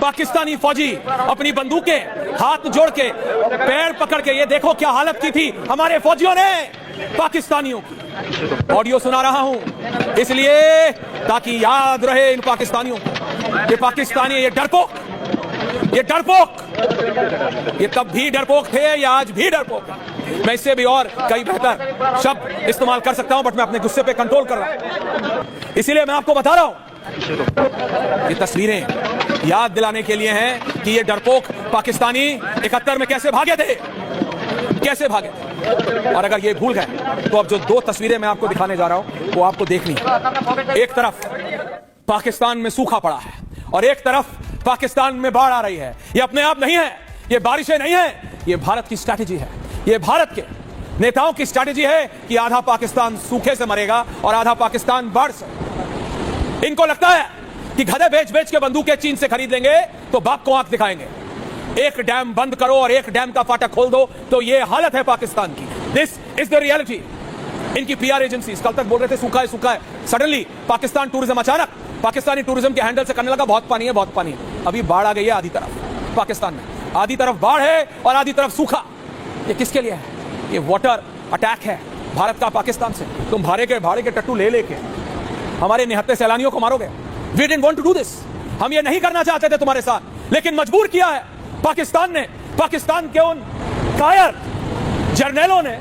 पाकिस्तानी फौजी अपनी बंदूकें हाथ जोड़ के पैर पकड़ के, ये देखो क्या हालत की थी हमारे फौजियों ने पाकिस्तानियों की। ऑडियो सुना रहा हूं इसलिए ताकि याद रहे इन पाकिस्तानियों को, ये पाकिस्तानी, ये डरपोक, ये तब भी डरपोक थे, ये आज भी डरपोक है। मैं इससे भी और कई बेहतर शब्द इस्तेमाल कर सकता हूं, बट मैं अपने गुस्से पे कंट्रोल कर रहा हूं। इसीलिए मैं आपको बता रहा हूं, ये तस्वीरें याद दिलाने के लिए हैं कि ये डरपोक पाकिस्तानी 71 में कैसे भागे थे, और अगर ये भूल गए तो अब जो दो तस्वीरें मैं आपको दिखाने जा रहा हूं वो आपको देखनी है। एक तरफ पाकिस्तान में सूखा पड़ा है और एक तरफ पाकिस्तान में बाढ़ आ रही है। ये अपने आप नहीं है, ये बारिशें नहीं है, ये भारत की स्ट्रैटेजी है। ये भारत के नेताओं की स्ट्रैटेजी है कि आधा पाकिस्तान सूखे से मरेगा और आधा पाकिस्तान बाढ़ से। इनको लगता है कि गधे बेच बेच के बंदूकें चीन से खरीद लेंगे तो बाप को आंख दिखाएंगे। एक डैम बंद करो और एक डैम का फाटक खोल दो तो ये हालत है पाकिस्तान की। This is the reality. इनकी पीआर एजेंसीज कल तक बोल रहे थे सूखा है, सडनली पाकिस्तान टूरिज्म अचानक पाकिस्तानी टूरिज्म के हैंडल से करने लगा बहुत पानी है। अभी बाढ़ आ गई है आधी तरफ पाकिस्तान में, आधी तरफ बाढ़ है और आधी तरफ सूखा। ये किसके लिए है? ये वाटर अटैक है भारत का पाकिस्तान से। तुम भाड़े के टट्टू ले लेके हमारे निहत्थे सैलानियों को मारोगे। We didn't want to do this. हम ये नहीं करना चाहते थे तुम्हारे साथ, लेकिन मजबूर किया है पाकिस्तान ने, पाकिस्तान के उन कायर जर्नैलों ने,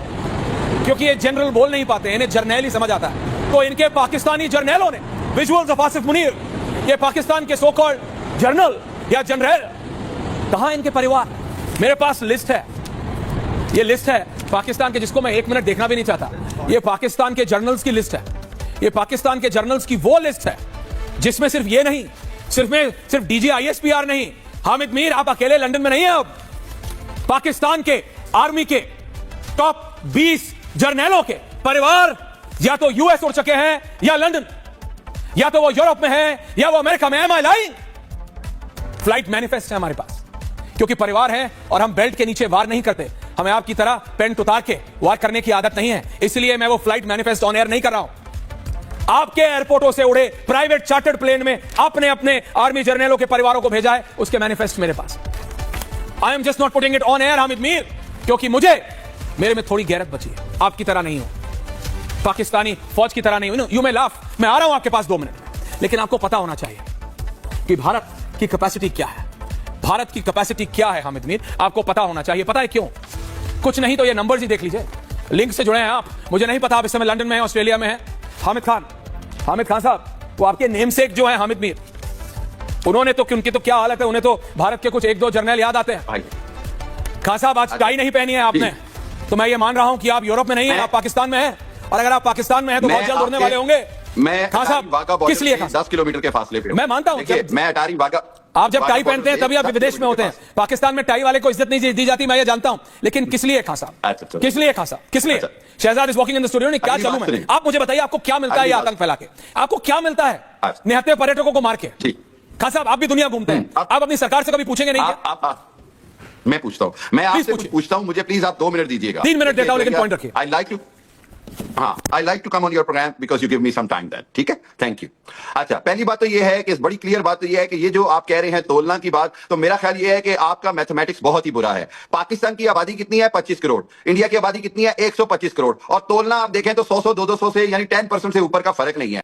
क्योंकि ये जनरल बोल नहीं पाते, इन्हें जर्नैल ही समझ आता है, तो इनके पाकिस्तानी जर्नैलों ने, विजुअल्स ऑफ आसिफ मुनीर, ये पाकिस्तान के सो कॉल्ड जर्नल या जनरल, कहां इनके परिवार? मेरे पास लिस्ट है, ये लिस्ट है पाकिस्तान के, जिसको मैं एक मिनट देखना भी नहीं चाहता। ये पाकिस्तान के जर्नल्स की लिस्ट है, ये पाकिस्तान के जर्नल्स की वो लिस्ट है जिसमें सिर्फ ये नहीं, सिर्फ डीजी आईएसपीआर नहीं, हामिद मीर आप अकेले लंदन में नहीं है। अब पाकिस्तान के आर्मी के टॉप 20 जर्नैलों के परिवार या तो यूएस उड़ चुके हैं या लंदन, या तो वो यूरोप में है या वो अमेरिका में। एम आई लाइंग? फ्लाइट मैनिफेस्ट है हमारे पास, क्योंकि परिवार है और हम बेल्ट के नीचे वार नहीं करते। हमें आपकी तरह पेंट उतार के वार करने की आदत नहीं है, इसलिए मैं वो फ्लाइट मैनिफेस्ट ऑन एयर नहीं कर रहा हूं। आपके एयरपोर्टों से उड़े प्राइवेट चार्टर्ड प्लेन में आपने अपने आर्मी जर्नलों के परिवारों को भेजा है, उसके मैनिफेस्ट मेरे पास। I am just not putting it on air Hamid Mir, क्योंकि मेरे में थोड़ी गैरत बची है, आपकी तरह नहीं हो, पाकिस्तानी फौज की तरह नहीं हूं। यू मे लाफ, मैं आ रहा हूं आपके पास 2 मिनट, लेकिन आपको पता होना चाहिए कि भारत की कैपेसिटी क्या है। भारत की कैपेसिटी क्या है हामिद मीर, आपको पता होना चाहिए। पता है क्यों? कुछ नहीं तो ये नंबर्स ही देख लीजिए, लिंक से जुड़े हैं आप। मुझे नहीं पता आप इस समय लंदन में हैं, ऑस्ट्रेलिया में हैं। हामिद खान साहब, वो आपके नेमसेक जो है हामिद मीर, उन्होंने तो, उनकी तो क्या हालत है, उन्हें तो भारत के कुछ 1-2 जर्नल याद आते हैं। खान साहब आज टाई नहीं पहनी है आपने, तो मैं ये मान रहा हूं कि आप यूरोप में नहीं है, आप पाकिस्तान में हैं, और अगर आप पाकिस्तान में हैं तो बहुत जल्द उड़ने वाले होंगे। मैं खान साहब किस लिए? 10 किलोमीटर के फासले पे मैं मानता हूं, मैं अटारी वाघा, आप जब टाई पहनते हैं तभी आप विदेश में होते हैं। पाकिस्तान में टाई वाले को इज्जत नहीं दी जाती, मैं ये जानता हूं, लेकिन किस लिए खान साहब? किस लिए खान साहब? किस लिए? Shahzad is walking in the studio ने क्या चलूं मैं? आप मुझे बताइए, आपको क्या मिलता है ये आतंक फैला के? आपको क्या मिलता है निहत्थे पर्यटकों को मार के? खान साहब आप भी दुनिया घूमते हैं, आप अपनी सरकार से कभी पूछेंगे नहीं क्या? मैं पूछता हूं, मैं आपसे पूछता हूं, मुझे प्लीज आप 2 मिनट दीजिएगा। 3 मिनट देता हूं, लेकिन पॉइंट रखिए। I like to come on your program because you give me some time that. ठीक है, थैंक यू। अच्छा, पहली बात तो ये है कि बड़ी क्लियर बात तो ये है कि ये जो आप कह रहे हैं तोलना की बात, तो मेरा ख्याल ये है कि आपका मैथमेटिक्स बहुत ही बुरा है। पाकिस्तान की आबादी कितनी है? 25 करोड़। इंडिया की आबादी कितनी है? 125 करोड़। और तोलना आप देखें तो 100-200 से यानी 10% से ऊपर का फर्क नहीं है।